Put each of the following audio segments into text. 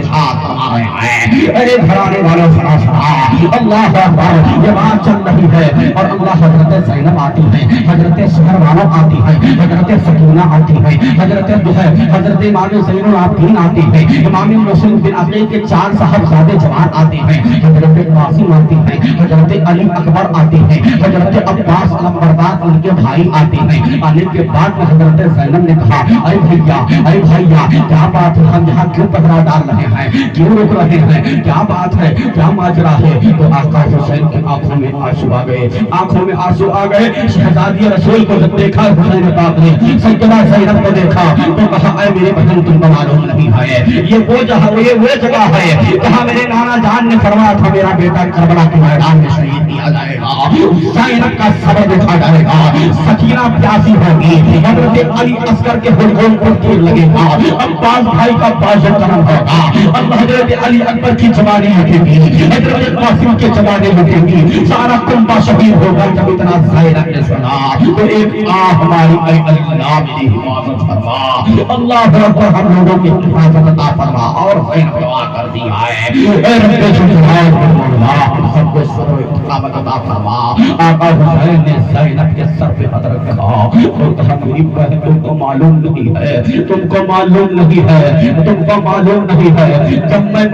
ارشاد فرما رہے ہیں ارے گھرانے والوں سنا سنا اللہ اکبر یہ بات چل رہی ہے اور اللہ حضرت زینب آتی ہے حضرت شہر والوں آتی ہے حضرت سکینہ آتی ہے حضرت جو ہے حضرت امام زین العابدین آتی ہے امام مسلم بن عقیل کے 4 صاحبزادے جوان آتے ہیں حضرت قاسم آتی ہے حضرت علی اکبر آتی ہے حضرت عباس علمبردار ان کے بھائی آتے ہیں آنے کے بعد میں حضرت زینب نے کہا اے بھیا کیا بات ہے ہم یہاں کیوں پہرا ڈال رہے ہیں کیوں رک رہے ہیں کیا بات ہے کیا ماجرا ہے تو آقا حسین کی آنکھوں میں آنسو آ گئے شہزادی رسول کو جب دیکھا حسین پاک نے سیدہ زینب کو دیکھا تو کہا اے میرے بہن تم کو معلوم نہیں ہے یہ وہ جگہ ہے جہاں میرے نانا جان نے فرمایا تھا میرا بیٹا کربلا کے میدان میں شہید کیا جائے گا زینب کا صبر دیکھا جائے گا سکینہ پیاسی ہوگی حضرت علی عسکر کے ہڈیوں پر تیر لگے گا عباس بھائی کا بازو قلم ہوگا اب حضرت علی اکبر کی جوانی لٹے گی حضرت قاسم کی جوانی لٹے گی سارا کنبہ شہید ہوگا جب اتنا زینب نے سنا تو ایک ہماری اے اللہ میری حفاظت فرما اللہ اکبر ہم لوگوں کی حفاظت عطا فرما اور زینب دعا کر دیا ہے اے رب جلال مولا سب کو سر و استقامت عطا فرما آقا حسین نے زینب کے سر پہ ہاتھ رکھا اور کہا میری بہن تم کو معلوم نہیں ہے تم کو معلوم نہیں ہے جب میں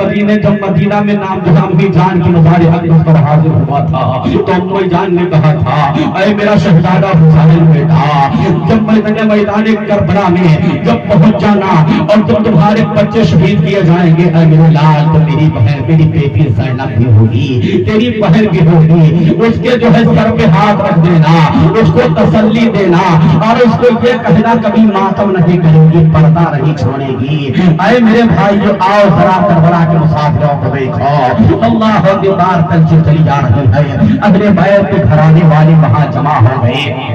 مدینہ میں نام امی جان کی مزار اقدس پر حاضر ہوا تھا تو امی جان نے کہا تھا اے میرا شہزادہ حسین بیٹا جب میں میدان کربلا میں جب پہنچ جانا اور جب تمہارے بچے شہید کیے جائیں گے اے میرے لال تو میری بہن میری بیٹی زینب بھی ہوگی تیری بہن بھی ہوگی اس کے جو ہے سر پہ ہاتھ رکھ دینا اس کو تسلی دینا اور اس کو یہ کہنا کبھی ماتم نہیں کرے گی پردہ نہیں چھوڑے گی اے میرے بھائی جو آؤ ذرا کربلا کے مسافروں کو دیکھو اللہ دیدار تلچی چلی جا رہی ہے اہل بیت کے گھرانے والے وہاں جمع ہو گئے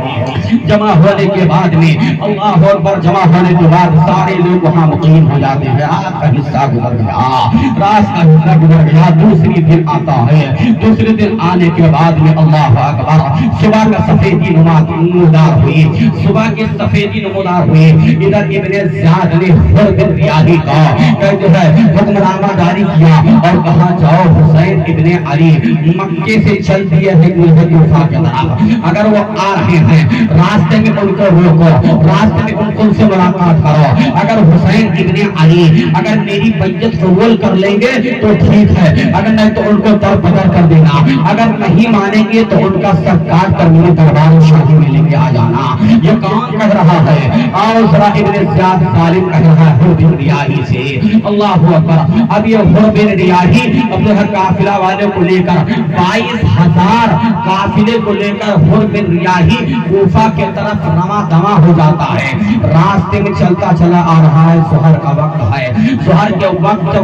جمع ہونے کے بعد میں اللہ اکبر جمع ہونے کے بعد سارے لوگ وہاں مقیم ہو جاتے ہیں رات کا حصہ گزر گیا رات کا حصہ گزر گیا دوسری دن آتا ہے دوسرے دن آنے کے بعد میں اللہ اکبر صبح کا سفیدی نمودار ہوئی صبح کی سفیدی نمودار ہوئی ادھر ابن زیاد نے ہر دن ریاضی کا جو ہے حکم نامہ جاری کیا اور کہا جاؤ حسین ابن علی مکے سے چل دیے ہیں کوفہ کی طرف اگر وہ آ رہے ہیں راستے میں ان کو روکو راستے میں ان سے ملاقات کرو اگر حسین ابن علی اگر میری بیعت قبول کر لیں گے تو ٹھیک ہے اگر نہیں تو ان کو در بدر کر دینا اگر نہیں مانیں گے تو ان کا سر کاٹ کر میرے دربار شاہی میں لے کے آ جانا یہ کون کہہ رہا ہے اور ذرا ابن زیاد ظالم کہہ رہا ہے بن ریاحی سے اللہ اکبر اب یہ بن ریاحی اپنے قافلہ والے کو لے کر 22,000 قافلے کو لے کر بن ریاحی کوفہ کے طرف رواں دواں ہو جاتا ہے راستے میں چلتا چلا آ رہا ہے ظہر کا وقت ہے ظہر کے وقت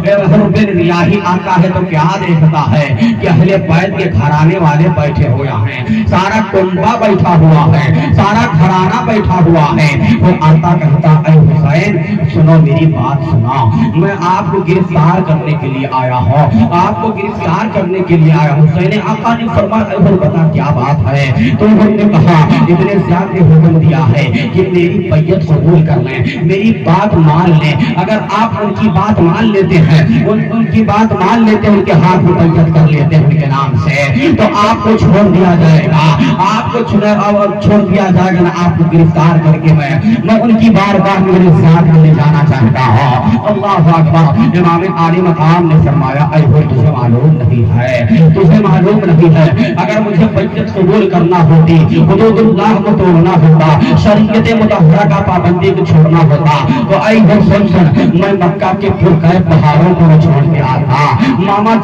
جب بن ریاحی آتا ہے تو کیا دیکھتا ہے کہ اہل بیت کے گھرانے والے بیٹھے ہوئے ہیں سارا کنبہ بیٹھا ہوا ہے سارا گھرانہ بیٹھا ہوا ہے وہ آتا کہتا اے حسین سنو میری بات سنا میں آپ کو گرفتار کرنے کے لیے آیا ہوں آپ کو گرفتار کرنے کے لیے آیا ہوں حسین آقا نے فرمایا بتا کیا بات ہے تو انہوں نے کہا ابن زیاد نے حکم دیا ہے کہ میری بیعت قبول کر لیں میری بات مان لیں اگر آپ ان کی بات مان لیتے ہیں ان کی بات مان لیتے ہیں ان کے ہاتھ میں بیعت کر لیتے ہیں ان کے نام سے تو آپ کو چھوڑ دیا جائے گا آپ کو چھوڑ دیا جائے گا آپ کو گرفتار کر کے میں ان کی بارگاہ میں میرے ساتھ لے جانا چاہتا ہوں اللہ اکبر امام عالی مقام نے فرمایا اے ہوئے تجھے معلوم نہیں ہے تجھے معلوم نہیں ہے اگر مجھے بیعت قبول کرنا ہوتی حدود اللہ کو توڑنا ہوتا شریعت مطہرہ کا پابندی کو چھوڑنا ہوتا تو اے حسین میں مکہ کے پرکے پہاڑوں کو نہ چھوڑ کے آتا ماما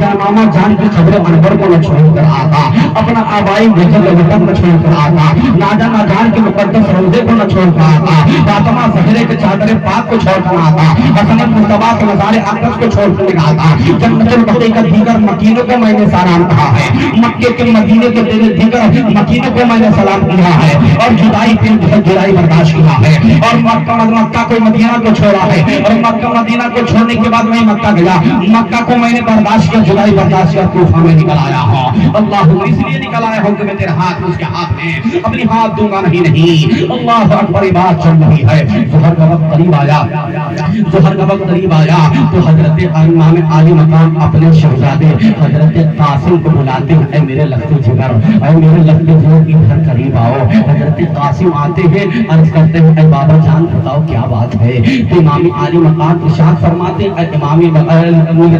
جان کی قبر انور کو نہ چھوڑ کر آتا اپنا آبائی بیت الوطن نہ چھوڑ کر آتا نانا جان کے مقدس روضے کو نہ چھوڑ کر آتا فاطمہ زہرا کے چادر پاک کو چھوڑ کر آتا حسن مصطفیٰ کے مزار اقدس کو چھوڑ کر آتا جنت البقیع کا دیگر مکینوں کو میں نے سلام کہا ہے مکے کے مدینے کے دیگر مکینوں کو میں نے سلام کیا ہے اور جدائی برداشت کیا ہے اور مکہ کو مدینہ کو چھوڑا ہے اور مکہ مدینہ مدینہ کو چھوڑنے کے بعد میں مکہ گیا, مکہ کو میں نے برداشت کیا, جدائی برداشت کیا, کوفہ میں نکل آیا ہوں. اللہ اس لیے نکل آیا ہوں کہ میں تیرے ہاتھ اس کے ہاتھ میں اپنی ہاتھ دوں گا نہیں. اللہ اکبر, بات چل رہی ہے. ظہر کا وقت قریب آیا, ظہر کا وقت قریب آیا تو حضرت امام عالی مقام اپنے شہزادے حضرت قاسم کو بلاتے ہیں, اے میرے لخت جگر, اے میرے لخت جگر ادھر قریب آؤ. حضرت قاسم آتے ہیں, عرض کرتے ہیں اے بابا جان بتاؤ کیا بات ہے. تو امام عالی مقام ارشاد فرماتے ہیں اے امام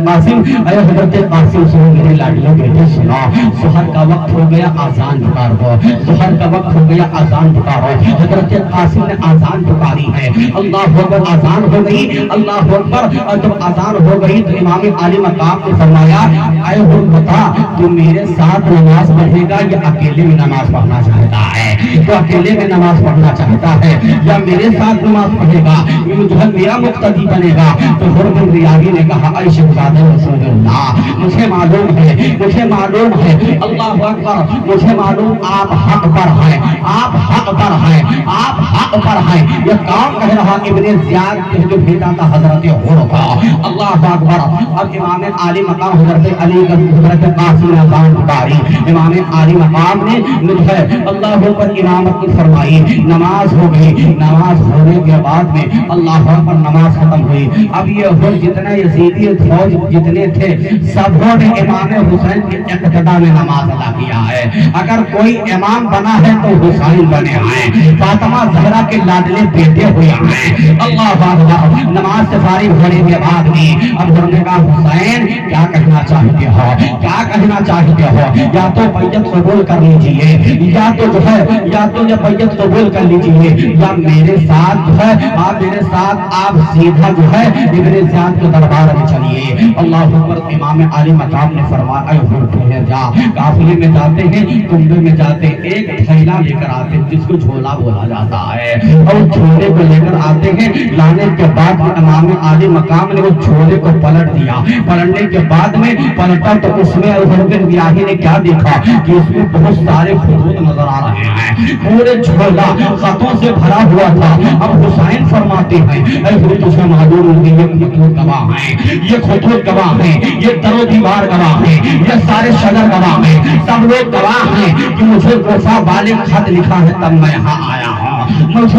قاسم, اے حضرت قاسم سنو میرے لاڈلے بیٹے سنو, ظہر کا وقت ہو گیا, آذان پکار دو. ظہر کا وقت ہو گیا, آذان پکارو. حضرت قاسم نے آذان پکاری ہے. اللہ اکبر, آذان ہو گئی. اللہ اکبر, اور جب آذان ہو گئی تو امام عالی مقام نے فرمایا اے حضور بتا تو میرے ساتھ نماز پڑھے گا یا اکیلے میں نماز پڑھنا چاہتا ہے؟ تو اکیلے میں نماز پڑھنا چاہتا ہے یا میرے ساتھ نماز پڑھے گا, جو ہے میرا مقتدی بنے گا؟ تو حر بن ریاحی نے کہا اے شہزادہ رسول اللہ, مجھے معلوم ہے, مجھے معلوم ہے, اللہ اکبر, مجھے معلوم آپ حق پر ہیں, آپ حق پر ہیں, آپ حق پر ہیں. یہ کام کہہ رہا ابن زیاد جو بھیجا تھا حضرت حر کا. اللہ اکبر. اب امام عالی مقام حضرت علی حضرت قاسم نے اذان پکاری. امام عالی مقام نے جو ہے اللہ پر امامت فرمائی, نماز ہو گئی. نماز ہونے کے بعد میں اللہ پر نماز ختم ہوئی. اب یہ حر جتنے یزیدی فوج جتنے تھے سبوں نے امام حسین کے اقتدا میں نماز ادا کیا ہے. اگر کوئی امام بنا ہے تو حسین بنے ہیں, فاطمہ زہرا کے لاڈلے بیٹے ہوئے ہیں. اللہ اکبر. نماز سے فارغ ہونے کے بعد میں اب ہم نے کہا حسین کیا کہنا چاہتے ہو, کیا کہنا چاہتے ہو؟ یا تو بیعت قبول کر لیجئے, یا تو جو ہے یا تو یہ بیعت قبول کر لیجئے, یا میرے ساتھ جو ہے آپ میرے ساتھ آپ سیدھا جو ہے ابن زیاد کے دربار میں چلیے. اللہ اکبر. امام عالی مقام نے فرمایا اے حر جا, قافلے میں جاتے ہیں, کنبے میں جاتے ہیں, ایک تھیلا لے کر آتے ہیں جس کو جھولا بولا جاتا ہے, اور جھولے کو لے کر آتے ہیں. لانے کے بعد امام عالی مقام نے اس جھولے کو پلٹ دیا. پلٹنے کے بعد میں پلٹا تو اس میں حر بن ریاحی نے کیا دیکھا کہ اس میں بہت سارے خطوط نظر آ رہے ہیں, پورے جھولا خطوں سے بھرا ہوا تھا. اب حسین فرماتے ہیں اے حضور تجھے معلوم ہے یہ خطوط گواہ ہیں, یہ خطوط گواہ ہیں, یہ در و دیوار گواہ ہیں, یہ سارے شجر گواہ ہیں, سب لوگ گواہ ہیں کہ مجھے وفا والے خط لکھا ہے تب میں یہاں آیا ہوں.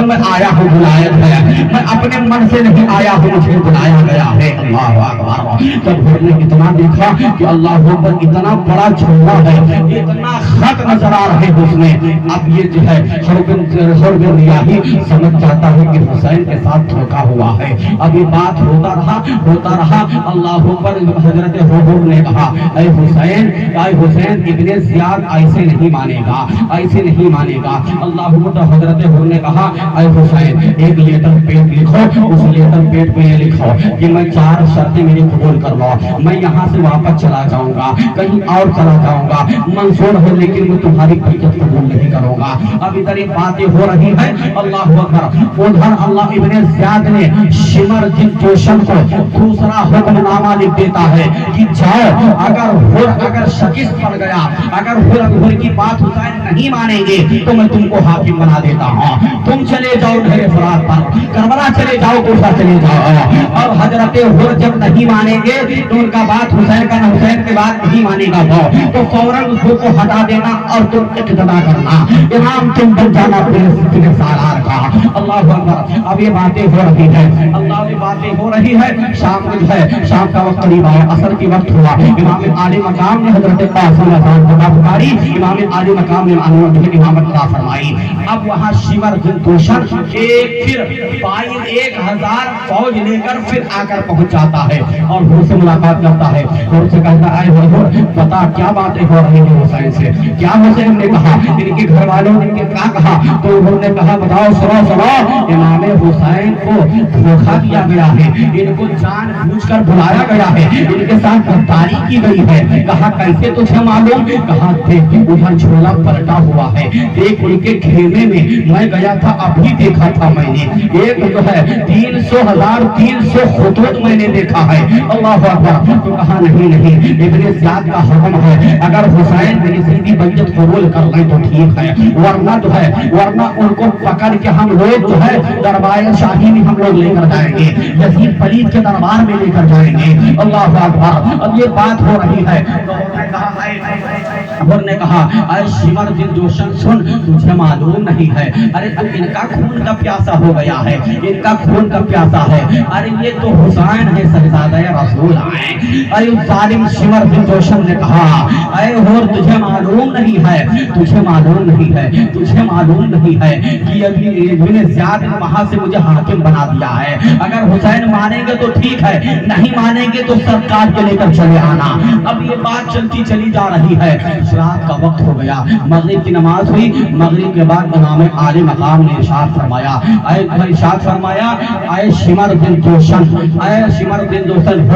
میں آیا ہوں بلایا گیا, میں اپنے من سے نہیں آیا ہوں, مجھے بلایا گیا ہے. اللہ اکبر. جب حر نے اتنا دیکھا کہ اللہ اکبر اتنا بڑا جھولا ہے, اتنا خط نظر آ رہے اس میں, اب یہ جو ہے حر بن ریاحی سمجھ جاتا ہے کہ حسین کے ساتھ دھوکا ہوا ہے. اب یہ بات ہوتا رہا. اللہ اکبر. حضرت حر نے کہا اے حسین, اے حسین ابن زیاد ایسے نہیں مانے گا, ایسے نہیں مانے گا. اللہ اکبر. حضرت حر نے کہا اے حسین ایک لیٹر پیٹ لکھو, اس لیٹر پیٹ میں یہ لکھو کہ میں 4 شرطیں میری قبول کر لو, میں یہاں سے واپس چلا جاؤں گا, کہیں اور چلا جاؤں گا, منظور ہے لیکن میں تمہاری بیعت قبول نہیں کروں گا. اب ادھر یہ باتیں ہو رہی ہیں. اللہ اکبر. ادھر اللہ ابن زیاد نے شمر جن جوشن کو دوسرا حکم نامہ لکھ دیتا ہے کہ جاؤ, اگر شکست پڑ گیا, اگر حر کی بات حسین نہیں مانیں گے تو میں تم کو حاکم بنا دیتا ہوں, تم چلے جاؤ ڈھیر فرات پر, کربلا چلے جاؤ, کوفہ چلے جاؤ. اور حضرت حر جب نہیں مانیں گے تو ان کا بات حسین کا, حسین کے بات نہیں مانے گا تو فوراً اس کو ہٹا دینا اور تم اقتدا کرنا, امام تم بن جانا پورے سالار کا. اللہ اکبر. اب یہ باتیں ہو رہی ہے, اللہ یہ باتیں ہو رہی ہے. شام میں جو ہے شام کا وقت قریب آیا, عصر کی وقت ہوا. امام عالی مقام نے حضرت قاسم اذان پکاری. امام عالی مقام نے امامت عطا فرمائی. اب وہاں شمر بن دوشن پھر 1000 فوج لے کر پھر آ کر پہنچ جاتا ہے اور حر سے ملاقات کرتا ہے. حر سے کہتا ہے حضور بتا کیا باتیں ہو رہی ہیں حسین سے, کیا حسین نے کہا, ان کے گھر والوں نے کیا کہا؟ تو انہوں نے کہا بتاؤ سنو, امام حسین کو دھوکا دیا گیا ہے, ان کو جان بوجھ کر بلایا گیا ہے, ان کے ساتھ غداری کی گئی ہے. کہا کیسے تجھے معلوم؟ کہا دیکھ ادھر جھولا پلٹا ہوا ہے, دیکھ ان کے خیمے میں گیا تھا, ابھی دیکھا تھا میں نے, ایک جو ہے 300 خطوط میں نے نے دیکھا ہے اللہ اکبر تو کہا نہیں نہیں ابن زیاد کا حکم ہے اگر حسین کی سیدھی بیعت قبول کر لیں تو ٹھیک ہے ورنہ جو ہے ورنہ ان کو پکڑ کے ہم لوگ جو ہے دربار شاہی میں ہم لوگ لے کر جائیں گے یزید پلید کے دربار میں لے کر جائیں گے اللہ اکبر اب یہ بات ہو رہی ہے عمر نے کہا اے شمر دل جوشن سن تجھے معلوم نہیں ہے ارے اب ان کا خون کا پیاسا ہو گیا ہے ان کا خون کا پیاسا ہے ارے یہ تو حسین ہے شہزادہ رسول ہیں ارے ظالم شمر دل جوشن نے کہا اے ہور تجھے معلوم نہیں ہے تجھے معلوم نہیں ہے تجھے معلوم نہیں ہے کہ ابھی ابن زیاد نے وہاں سے مجھے حاکم بنا دیا ہے اگر حسین مانیں گے تو ٹھیک ہے نہیں مانیں گے تو سب کاٹ کے لے کر چلے آنا اب یہ بات چلتی چلی جا رہی ہے رات کا وقت ہو گیا مغرب کی نماز ہوئی مغرب کے بعد امام عالی مقام نے ارشاد فرمایا اے شمر بن جوشن اے شمر بن جوشن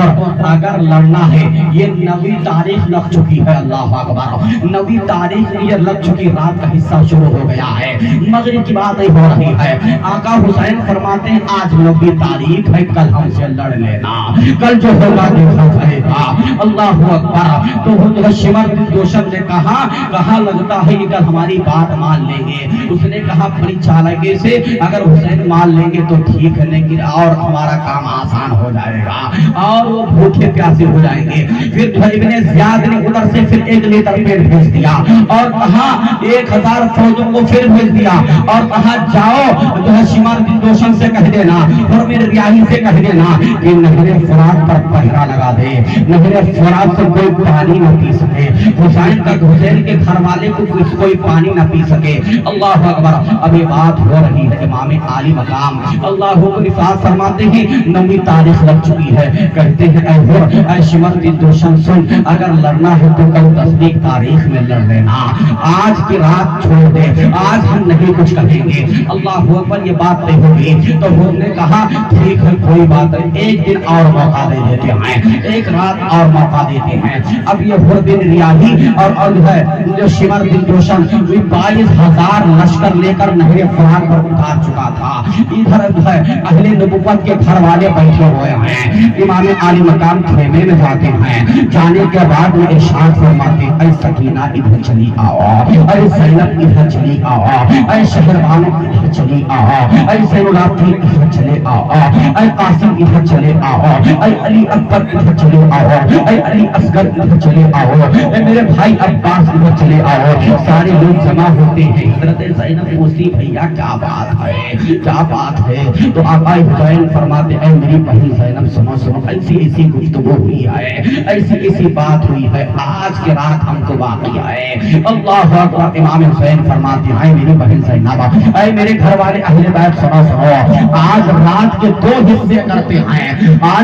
اگر لڑنا ہے یہ نوی تاریخ لگ چکی ہے اللہ اکبر نوی تاریخ یہ لگ چکی رات کا حصہ شروع ہو گیا ہے مغرب کی بات ہو رہی ہے آقا حسین فرماتے ہیں آج نوی تاریخ ہے کل ہم سے لڑ لینا کل جو ہوگا دیکھا جائے گا اللہ اکبر تو شمر بن جوشن نے کہا لگتا ہے کہ کل ہماری بات مان لیں گے اس نے کہا بڑی چالاکی سے اگر حسین مان لیں گے تو ٹھیک ہے لیکن اور ہمارا کام آسان ہو جائے گا اور وہ بھوکے پیاسے ہو جائیں گے پھر ابن زیاد نے ادھر سے پھر ایک لیٹر پیڑ بھیج دیا اور کہا 1000 فوجوں کو پھر بھیج دیا اور کہا جاؤ جو ہے شمر بن جوشن سے کہہ دینا اور میرے ریاحی سے کہہ دینا کہ نہر فرات پر پہرا لگا دے نہر فرات سے کوئی پانی نہ پی سکے حسین کا حسین کے گھر والے کو کوئی پانی نہ پی سکے اللہ اکبر اب یہ بات ہو رہی ہے امام عالی مقام اللہ کو ارشاد فرماتے ہیں نویں تاریخ لگ چکی ہے کہتے ہیں اے شمر بن جوشن سن اگر لڑنا ہے تو کل 10 تاریخ میں لڑ لینا آج کی رات چھوڑ دے آج ہم نہیں کچھ کہیں گے اللہ اکبر یہ بات طے ہوگی تو انہوں نے کہا ٹھیک ہے کوئی بات نہیں ایک دن اور موقع دے دیتے ہیں ایک رات اور موقع دیتے ہیں اب یہ ہر دن ریاحی اور ہے جو شمر بن جوشن 22,000 لشکر لے کر نہر فرات پر اتار چکا تھا ادھر ہے اہل نبوت کے گھر والے بیٹھے ہوئے ہیں امام عالی مقام خیمے میں جاتے ہیں جانے کے بعد وہ ارشاد فرماتے اے سکینہ ادھر چلی آؤ اے زینب ادھر چلی آؤ اے شہربانو ادھر چلی آؤ اے زین العابدین ادھر چلے آؤ اے قاسم ادھر چلے آؤ اے علی اکبر ادھر چلے آؤ اے علی اصغر ادھر چلے آؤ اے میرے بھائی عباس ادھر چلے آؤ سارے لوگ جمع ہوتے ہیں حضرت زینب پوچھتی بھیا کیا بات ہے تو آقا حسین فرماتے اے میری بہن زینب سنو ایسی گفتگو ہوئی ہے ایسی بات ہوئی ہے آج کے رات ہم کو باقی ہے اللہ اکبر امام حسین فرماتے اے میری بہن زینب اے میرے گھر والے اہل بیت سنو آج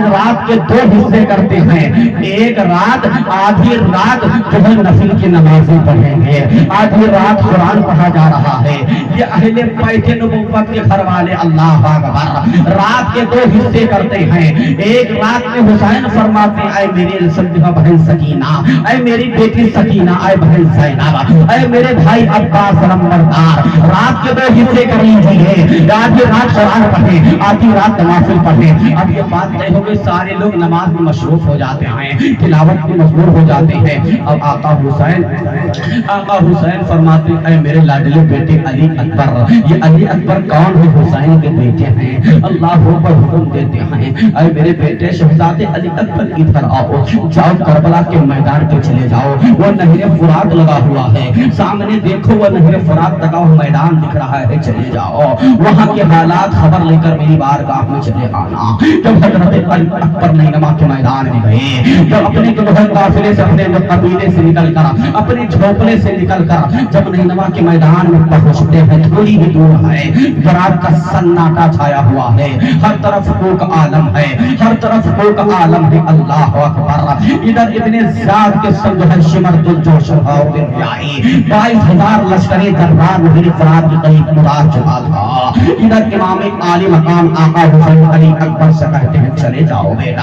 رات کے 2 حصے کرتے ہیں ایک رات آدھی رات جو ہے نفل کی نمازیں پڑھیں گے آدھی رات قرآن پڑھا جا رہا ہے یہ اہل بیت نبوت کے گھر والے اللہ اکبر رات کے 2 حصے کرتے ہیں ایک رات میں حسین فرماتے اے میری بہن سکینہ اے میری بیٹی سکینہ اے بہن زینب اے میرے بھائی عباس نمبردار رات کے 2 حصے کر لیجیے آدھی رات قرآن پڑھیں آدھی رات نوافل پڑھیں اب یہ بات طے ہو گئی سارے لوگ نماز میں مصروف ہو جاتے ہیں تلاوت میں مشغول ہو جاتے ہیں اب آقا حسین فرماتے اے میرے لاڈلے بیٹے علی اکبر یہ علی اکبر کون ہے حسین کے بیٹے ہیں اللہ پر حکم دیتے ہیں اے میرے بیٹے شہزادے علی اکبر ادھر آؤ جاؤ کربلا کے میدان پہ چلے جاؤ وہ نہر فرات لگا ہوا ہے سامنے دیکھو وہ نہر فرات لگا ہوا میدان دکھ رہا ہے چلے جاؤ وہاں کے حالات خبر لے کر میری بارگاہ میں چلے آنا جب حضرت علی اکبر نینوا کے میدان میں گئے جب اپنے قافلے سے اپنے قبیلے سے نکل کر اپنے جھوپڑے سے نکل کر جب نینوا کے میدان میں پہنچتے ہیں تھوڑی ہی دور ہے رات کا سناٹا چھایا ہوا ہے ہر طرف کوک عالم ہے اللہ اکبر ادھر ابن زیاد کے سنگ ہے شمر بن جوشن اور ریاحی 22,000 لشکری دربار نہر فرات کے قریب مراد چکا تھا ادھر امام عالی مقام آقا حسین علی اکبر سے کہتے ہیں چلے جاؤ بیٹا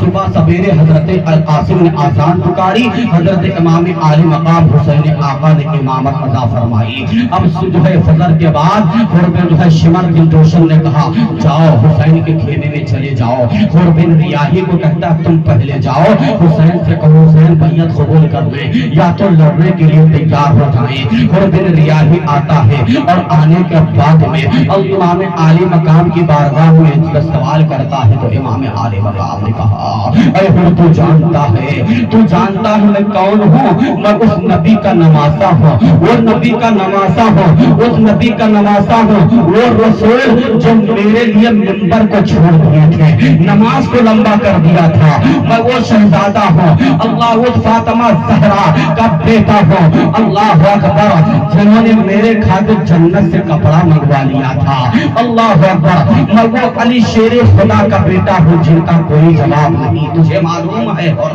صبح سویرے حضرت القاسم نے آذان پکاری, حضرت امام عالی مقام حسین آقا نے امامت ادا فرمائی. اب جو ہے فجر کے بعد حر بن جو ہے شمر بن جوشن نے کہا جاؤ حسین کے خیمے میں چلے جاؤ. حر بن ریاحی کو کہتا تم پہلے جاؤ, حسین سے کہو حسین بیعت قبول کر لیں یا تو لڑنے کے لیے تیار ہو جائیں. حر بن ریاحی آتا ہے اور آنے کے بعد میں امام عالی مقام کی بارگاہ میں سوال کرتا ہے تو امام عالی مقام نے کہا اے حر تو جانتا ہے میں کون ہوں؟ میں اس نبی کا نواسا ہوں, وہ نبی کا نواسا ہوں, اس نبی کا نواسا ہوں, وہ رسول جو میرے لیے منبر کو چھوڑ دیے تھے, نماز کو لمبا کر دیا تھا. میں وہ شہزادہ ہوں, اللہ وہ فاطمہ زہرا کا بیٹا ہوں, اللہ اکبر, جنہوں نے میرے خاطر جنت سے کپڑا منگوا لیا تھا. اللہ اکبر, میں وہ علی شیر خدا کا بیٹا ہوں جن کا کوئی جواب نہیں. تجھے معلوم ہے اور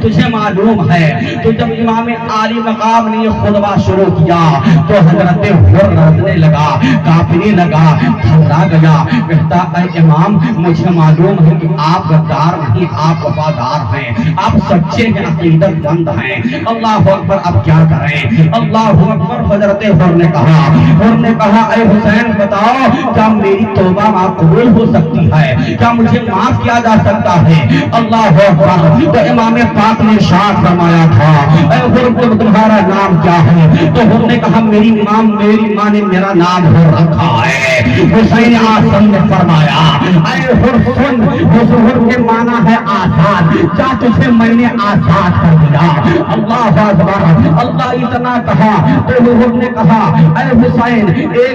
تجھے معلوم ہے. تو جب امام عالی مقام نے یہ خطبہ شروع کیا تو حضرت حر رونے لگا, کانپنے لگا, گھبرا گیا. کہتا اے امام مجھے معلوم ہے کہ آپ غدار نہیں, آپ وفادار ہیں, آپ سچے ہیں, عقیدت مند ہیں. اللہ اکبر, اب کیا کریں؟ اللہ اکبر. حضرت حر نے کہا اے حسین بتاؤ کیا میری توبہ قبول ہو سکتی ہے؟ کیا مجھے معاف کیا جا سکتا ہے؟ اللہ اکبر. تو امام پاک نے ارشاد فرمایا تھا اے حر تمہارا نام کیا ہے؟ تو حر نے کہا میری ماں نے میرا نام حر رکھا ہے. حسین آسن نے فرمایا اے حر سن, حر کے معنی ہے آزاد, کیا تجھے میں نے آزاد کر دیا؟ اللہ اکبر. اللہ اتنا کہا تو حر نے کہا اے حسین اے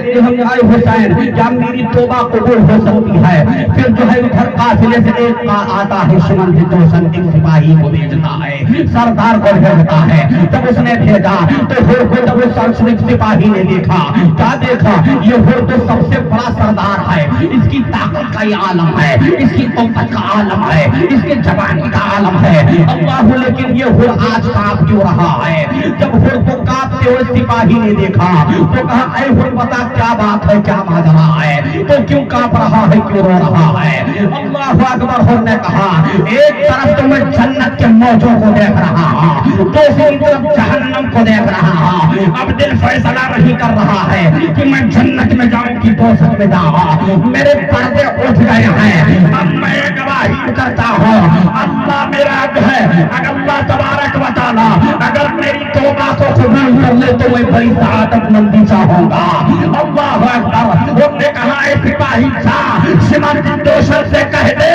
حسین کیا میری توبہ قبول ہو سکتی ہے؟ پھر جو ہے ادھر قافلے سے ایک آتا ہے شمر بن جوشن, ایک سپاہی کو بھیجتا ہے, سردار کو بھیجتا ہے. جب اس نے بھیجا تو حر کو جب اس سپاہی نے دیکھا, کیا دیکھا؟ یہ حر تو سب سے بڑا سردار ہے, اس کی طاقت کا یہ عالم ہے, اس کی قوت کا عالم ہے, اس کے جوانی کا عالم ہے. اللہ, لیکن یہ حر آج کانپ کیوں رہا ہے؟ جب حر کو کانپتے ہوئے سپاہی نے دیکھا تو کہا اے حر بتا کیا بات ہے, کیا ماجرا ہے, تو کیوں کانپ رہا ہے, کیوں رو رہا ہے؟ اللہ اکبر. حر نے کہا ایک طرف تو میں جنت کے موجوں کو دیکھ رہا ہوں, دوسری طرف جہنم کو دیکھ رہا ہوں. اب دل فیصلہ نہیں کر رہا ہے کہ میں جنت میں جاؤں کہ دوزخ میں جاؤں. میرے پردے اٹھ گئے ہیں. اب میں گواہی کرتا ہوں, اللہ میرا ہے, اگر اللہ تبارک و تعالی اگر میری توبہ کو قبول کر لے تو میں بڑی سعادت مندی چاہوں گا. اللہ اکبر. حر نے کہا اے سپاہی جا شمر بن جوشن سے کہہ دے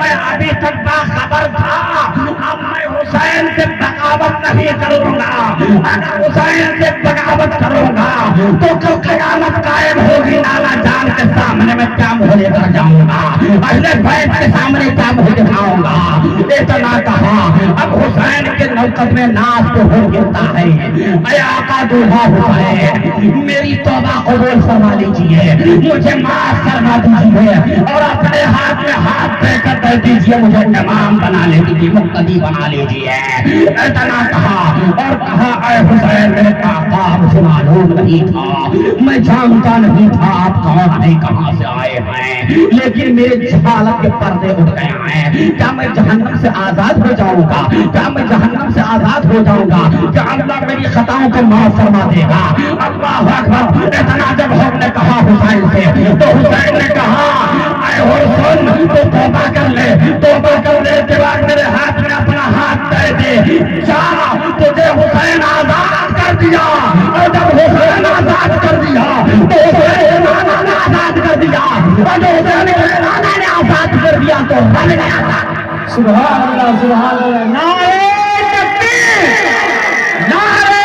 میں ابھی تک باخبر تھا, اب میں حسین سے بغاوت نہیں کروں گا. اگر حسین سے بغاوت کروں گا تو کل قیامت قائم ہوگی, نانا جان کے سامنے میں کیا منہ لے کر جاؤں گا, اہل بیت کے سامنے کیا منہ دکھاؤں گا. اتنا کہا. اب حسین کے نوکت میں ناز کو ہو گرتا ہے, اے آقا دولہا حسین میری توبہ قبول فرما لیجیے, مجھے معاف فرما دیجیے اور اپنے ہاتھ میں ہاتھ دے کر کہہ دیجیے مجھے امام بنا لیجیے, مقتدی بنا لیجیے. اتنا کہا اور کہا اے حسین میرے آقا مجھے معلوم نہیں تھا, میں جانتا نہیں تھا آپ کون ہیں, کہاں سے آئے ہیں, لیکن میرے جہالت کے پردے اٹھ گئے ہیں. کیا میں جہنم سے آزاد ہو جاؤں گا؟ کیا میں جہنم سے آزاد ہو جاؤں گا؟ کیا اللہ میری خطاؤں کو معاف فرما دے گا؟ اللہ اکبر. اتنا جب حر نے کہا حسین سے تو حسین نے کہا اے حر سن, تو توبہ کر لے, توبہ کرنے کے بعد میرے ہاتھ میں اپنا ہاتھ دے دے, جا تجھے حسین آزاد کر دیا. اور جب حسین آزاد کر دیا تو حسین نانا نے آزاد کر دیا, اور جو حسین نانا نے آزاد کر دیا تو بن گیا تھا. سبحان اللہ, سبحان اللہ. نعرہ تکبیر, نعرہ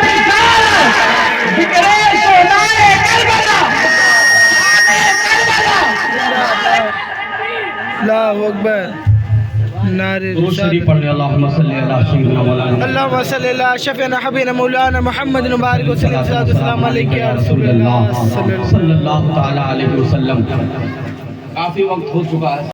رسالت, ذکر شہدائے کربلا, اللہ اکبر. نعرہ رسالت پڑھ لے. اللہم صلی اللہ سیدنا مولانا, اللہم صلی اللہ شفیعنا حبیبنا مولانا محمد مبارک وسلم. السلام علیکم یا رسول اللہ صلی اللہ تعالی علیہ وسلم. کافی وقت ہو چکا ہے.